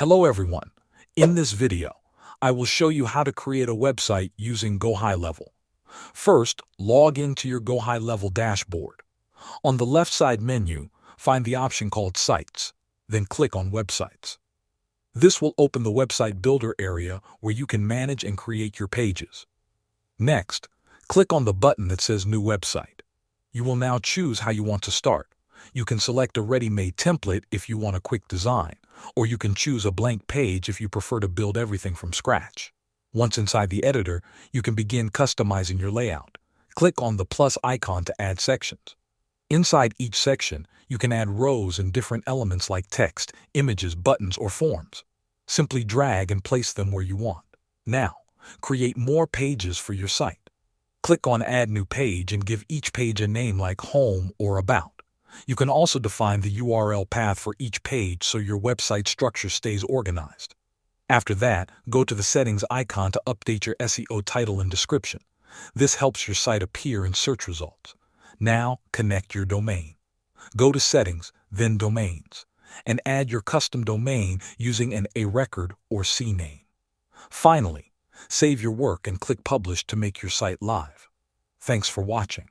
Hello everyone. In this video, I will show you how to create a website using GoHighLevel. First, log into your GoHighLevel dashboard. On the left side menu, find the option called Sites, then click on Websites. This will open the website builder area where you can manage and create your pages. Next, click on the button that says New Website. You will now choose how you want to start. You can select a ready-made template if you want a quick design, or you can choose a blank page if you prefer to build everything from scratch. Once inside the editor, you can begin customizing your layout. Click on the plus icon to add sections. Inside each section, you can add rows and different elements like text, images, buttons, or forms. Simply drag and place them where you want. Now, create more pages for your site. Click on Add New Page and give each page a name like Home or About. You can also define the URL path for each page so your website structure stays organized. After that, go to the settings icon to update your SEO title and description. This helps your site appear in search results. Now, connect your domain. Go to Settings, then Domains, and add your custom domain using an A record or CNAME. Finally, save your work and click Publish to make your site live. Thanks for watching.